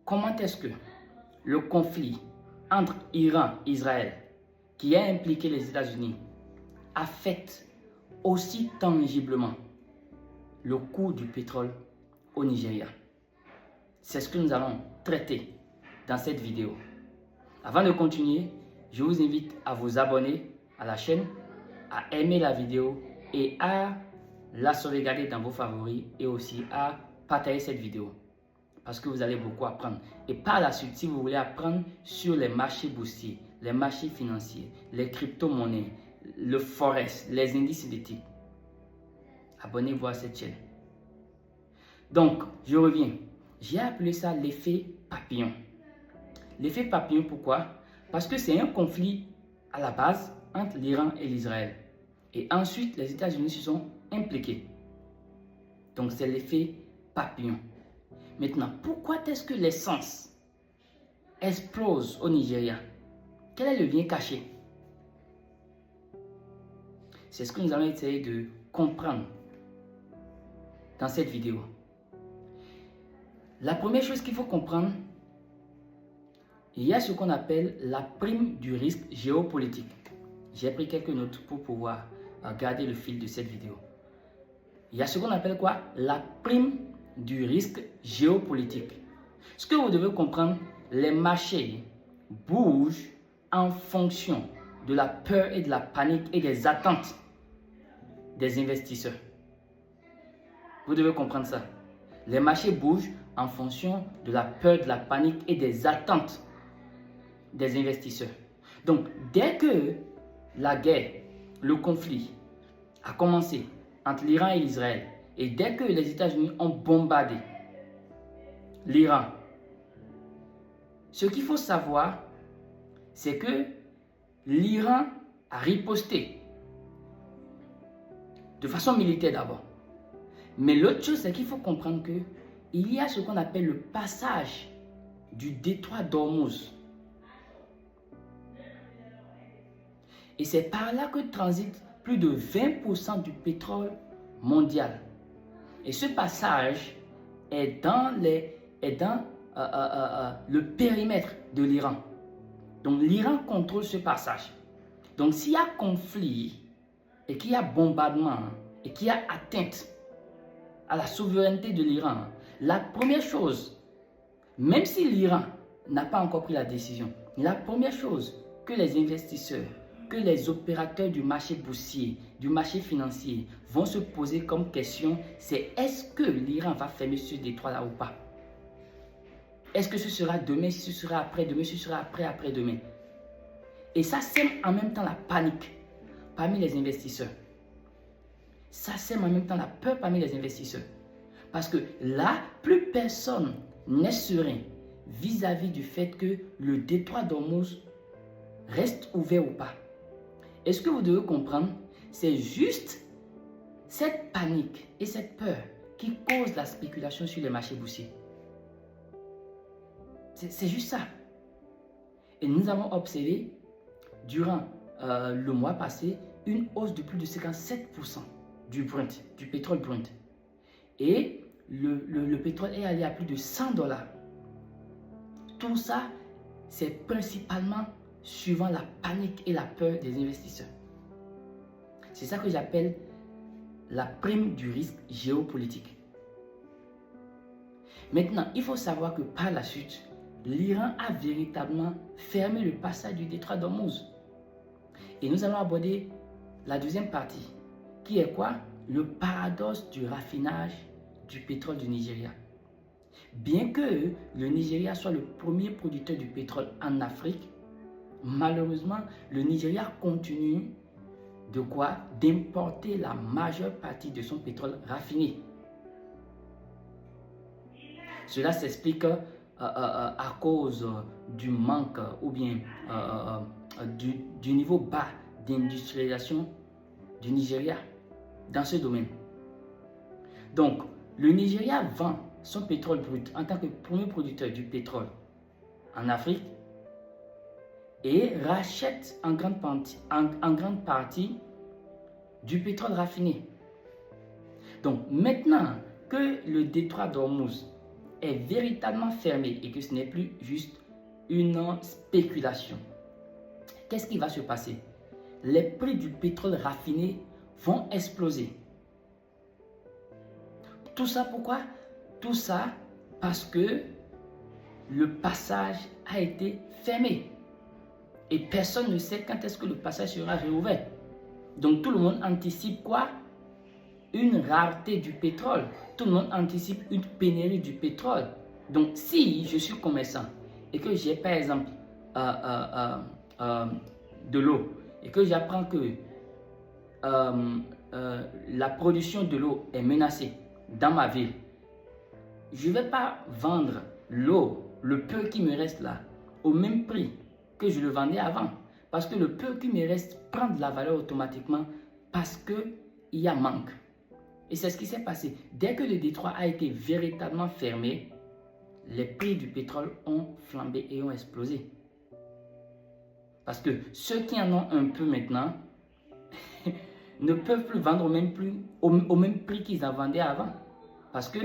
comment est-ce que le conflit entre Iran et Israël, qui a impliqué les États-Unis, affecte aussi tangiblement le cours du pétrole au Nigeria. C'est ce que nous allons traiter dans cette vidéo. Avant de continuer, je vous invite à vous abonner à la chaîne, à aimer la vidéo et à la sauvegarder dans vos favoris et aussi à partager cette vidéo parce que vous allez beaucoup apprendre. Et par la suite, si vous voulez apprendre sur les marchés boursiers, les marchés financiers, les crypto-monnaies, le forex, les indices synthétiques, abonnez-vous à cette chaîne. Donc, je reviens. J'ai appelé ça l'effet papillon. L'effet papillon, pourquoi? Parce que c'est un conflit à la base entre l'Iran et l'Israël. Et ensuite, les États-Unis se sont impliqués. Donc, c'est l'effet papillon. Maintenant, pourquoi est-ce que l'essence explose au Nigeria? Quel est le lien caché? C'est ce que nous allons essayer de comprendre dans cette vidéo. La première chose qu'il faut comprendre, il y a ce qu'on appelle la prime du risque géopolitique. J'ai pris quelques notes pour pouvoir garder le fil de cette vidéo. Il y a ce qu'on appelle quoi? La prime du risque géopolitique. Ce que vous devez comprendre, les marchés bougent en fonction de la peur et de la panique et des attentes des investisseurs. Vous devez comprendre ça. Les marchés bougent en fonction de la peur, de la panique et des attentes des investisseurs. Donc, dès que la guerre, le conflit a commencé entre l'Iran et l'Israël, et dès que les États-Unis ont bombardé l'Iran, ce qu'il faut savoir, c'est que l'Iran a riposté de façon militaire d'abord. Mais l'autre chose, c'est qu'il faut comprendre qu'il y a ce qu'on appelle le passage du détroit d'Ormuz. Et c'est par là que transite plus de 20% du pétrole mondial. Et ce passage est dans le périmètre de l'Iran. Donc l'Iran contrôle ce passage. Donc s'il y a conflit et qu'il y a bombardement et qu'il y a atteinte à la souveraineté de l'Iran, la première chose, même si l'Iran n'a pas encore pris la décision, la première chose que les investisseurs, que les opérateurs du marché boursier, du marché financier vont se poser comme question, c'est est-ce que l'Iran va fermer ce détroit-là ou pas? Est-ce que ce sera demain, si ce sera après-demain, si ce sera après-demain? Et ça sème en même temps la panique parmi les investisseurs. Ça sème en même temps la peur parmi les investisseurs. Parce que là, plus personne n'est serein vis-à-vis du fait que le détroit d'Ormuz reste ouvert ou pas. Et ce que vous devez comprendre, c'est juste cette panique et cette peur qui cause la spéculation sur les marchés boursiers. C'est juste ça. Et nous avons observé durant le mois passé une hausse de plus de 57% du Brent, du pétrole Brent. Et le pétrole est allé à plus de $100. Tout ça, c'est principalement suivant la panique et la peur des investisseurs. C'est ça que j'appelle la prime du risque géopolitique. Maintenant, il faut savoir que par la suite, l'Iran a véritablement fermé le passage du détroit d'Ormuz. Et nous allons aborder la deuxième partie, qui est quoi? Le paradoxe du raffinage du pétrole du Nigeria. Bien que le Nigeria soit le premier producteur du pétrole en Afrique, malheureusement, le Nigeria continue de quoi? D'importer la majeure partie de son pétrole raffiné. Cela s'explique à cause du manque ou bien du niveau bas d'industrialisation du Nigeria dans ce domaine. Donc, le Nigeria vend son pétrole brut en tant que premier producteur du pétrole en Afrique et rachète en grande partie du pétrole raffiné. Donc, maintenant que le détroit d'Ormuz est véritablement fermé et que ce n'est plus juste une spéculation, qu'est-ce qui va se passer? Les prix du pétrole raffiné vont exploser. Tout ça pourquoi? Tout ça parce que le passage a été fermé. Et personne ne sait quand est-ce que le passage sera réouvert. Donc tout le monde anticipe quoi? Une rareté du pétrole. Tout le monde anticipe une pénurie du pétrole. Donc si je suis commerçant et que j'ai par exemple de l'eau et que j'apprends que la production de l'eau est menacée dans ma ville, je ne vais pas vendre l'eau, le peu qui me reste là, au même prix que je le vendais avant. Parce que le peu qui me reste prend de la valeur automatiquement parce qu'il y a manque. Et c'est ce qui s'est passé. Dès que le détroit a été véritablement fermé, les prix du pétrole ont flambé et ont explosé. Parce que ceux qui en ont un peu maintenant ne peuvent plus vendre au même prix qu'ils en vendaient avant. Parce que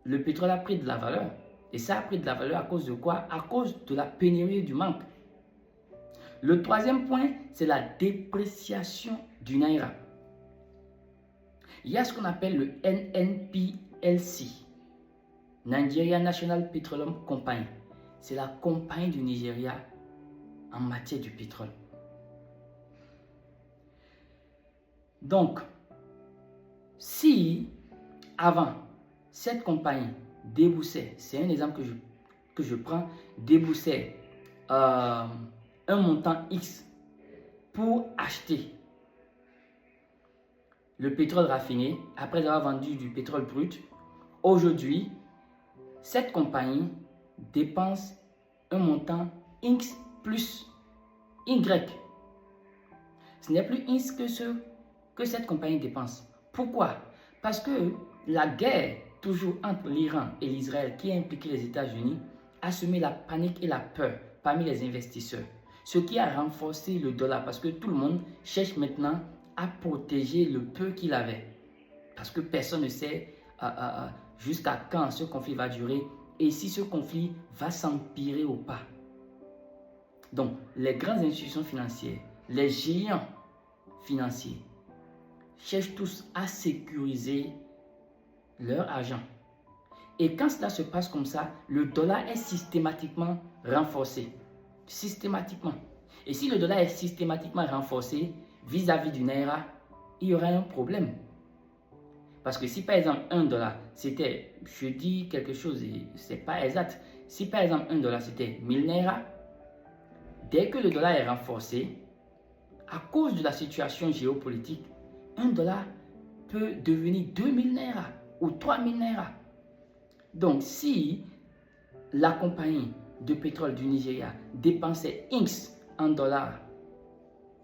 le pétrole a pris de la valeur. Et ça a pris de la valeur à cause de quoi? À cause de la pénurie et du manque. Le troisième point, c'est la dépréciation du Naira. Il y a ce qu'on appelle le NNPLC, Nigeria National Petroleum Company. C'est la compagnie du Nigeria en matière du pétrole. Donc, si avant, cette compagnie déboursait, c'est un exemple que je prends, déboursait un montant X pour acheter le pétrole raffiné après avoir vendu du pétrole brut, aujourd'hui, cette compagnie dépense un montant X plus Y. Ce n'est plus X que ce que cette compagnie dépense. Pourquoi? Parce que la guerre toujours entre l'Iran et l'Israël qui a impliqué les États-Unis a semé la panique et la peur parmi les investisseurs. Ce qui a renforcé le dollar parce que tout le monde cherche maintenant à protéger le peu qu'il avait. Parce que personne ne sait jusqu'à quand ce conflit va durer et si ce conflit va s'empirer ou pas. Donc, les grandes institutions financières, les géants financiers cherchent tous à sécuriser leur argent. Et quand cela se passe comme ça, le dollar est systématiquement renforcé. Systématiquement. Et si le dollar est systématiquement renforcé vis-à-vis du Naira, il y aura un problème. Parce que si par exemple $1, c'était, je dis quelque chose et ce n'est pas exact, si par exemple $1 c'était 1000 Naira, dès que le dollar est renforcé, à cause de la situation géopolitique, $1 peut devenir 2000 Naira ou 3000 Naira. Donc si la compagnie de pétrole du Nigeria dépensait X en dollars,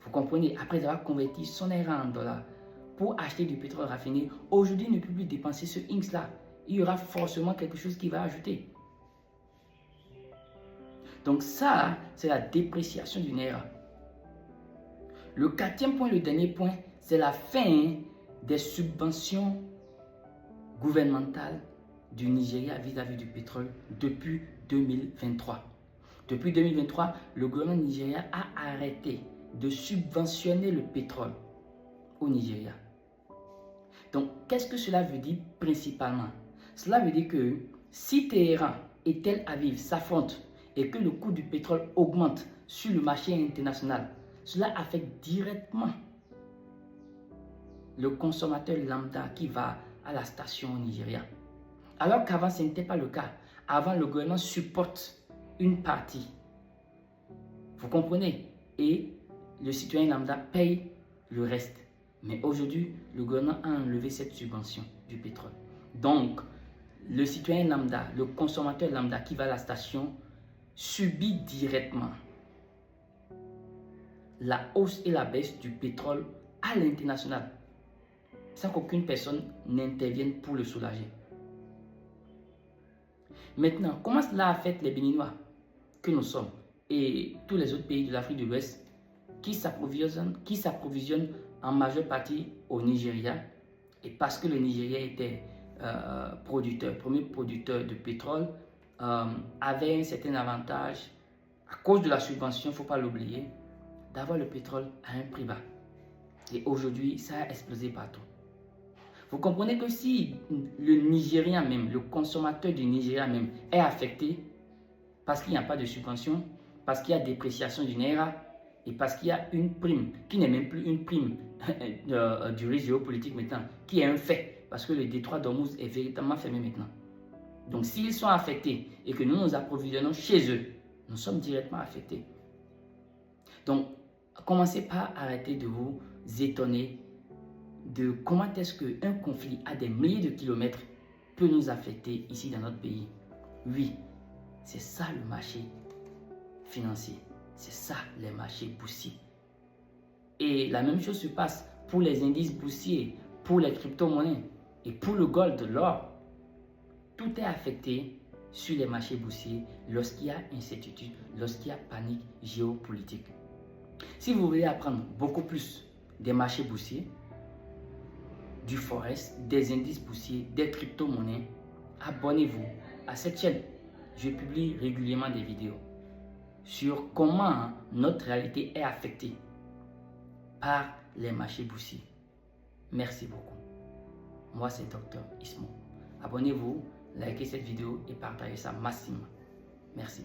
vous comprenez, après avoir converti son Naira en dollars pour acheter du pétrole raffiné, aujourd'hui il ne peut plus dépenser ce X là. Il y aura forcément quelque chose qui va ajouter. Donc ça, c'est la dépréciation du Naira. Le quatrième point, le dernier point, c'est la fin des subventions gouvernementales du Nigeria vis-à-vis du pétrole depuis 2023. Depuis 2023, le gouvernement nigérien a arrêté de subventionner le pétrole au Nigeria. Donc, qu'est-ce que cela veut dire principalement? Cela veut dire que si Téhéran et Tel Aviv s'affrontent et que le coût du pétrole augmente sur le marché international, cela affecte directement le consommateur lambda qui va à la station au Nigeria. Alors qu'avant, ce n'était pas le cas. Avant, le gouvernement supporte une partie. Vous comprenez? Et le citoyen lambda paye le reste. Mais aujourd'hui, le gouvernement a enlevé cette subvention du pétrole. Donc, le citoyen lambda, le consommateur lambda qui va à la station, subit directement la hausse et la baisse du pétrole à l'international, sans qu'aucune personne n'intervienne pour le soulager. Maintenant, comment cela affecte les Béninois que nous sommes et tous les autres pays de l'Afrique de l'Ouest qui s'approvisionnent en majeure partie au Nigeria, et parce que le Nigeria était premier producteur de pétrole, avait un certain avantage, à cause de la subvention, il ne faut pas l'oublier, d'avoir le pétrole à un prix bas. Et aujourd'hui, ça a explosé partout. Vous comprenez que si le Nigérian même, le consommateur du Nigeria même est affecté parce qu'il n'y a pas de subvention, parce qu'il y a dépréciation du Naira et parce qu'il y a une prime qui n'est même plus une prime du risque géopolitique maintenant, qui est un fait parce que le détroit d'Ormuz est véritablement fermé maintenant. Donc s'ils sont affectés et que nous nous approvisionnons chez eux, nous sommes directement affectés. Donc commencez par arrêter de vous étonner de comment est-ce qu'un conflit à des milliers de kilomètres peut nous affecter ici dans notre pays. Oui, c'est ça le marché financier. C'est ça les marchés boursiers. Et la même chose se passe pour les indices boursiers, pour les crypto-monnaies et pour le gold, l'or. Tout est affecté sur les marchés boursiers lorsqu'il y a incertitude, lorsqu'il y a panique géopolitique. Si vous voulez apprendre beaucoup plus des marchés boursiers, du forex, des indices boursiers, des crypto-monnaies, abonnez-vous à cette chaîne. Je publie régulièrement des vidéos sur comment notre réalité est affectée par les marchés boursiers. Merci beaucoup. Moi, c'est Dr Ismo. Abonnez-vous, likez cette vidéo et partagez ça massivement. Merci.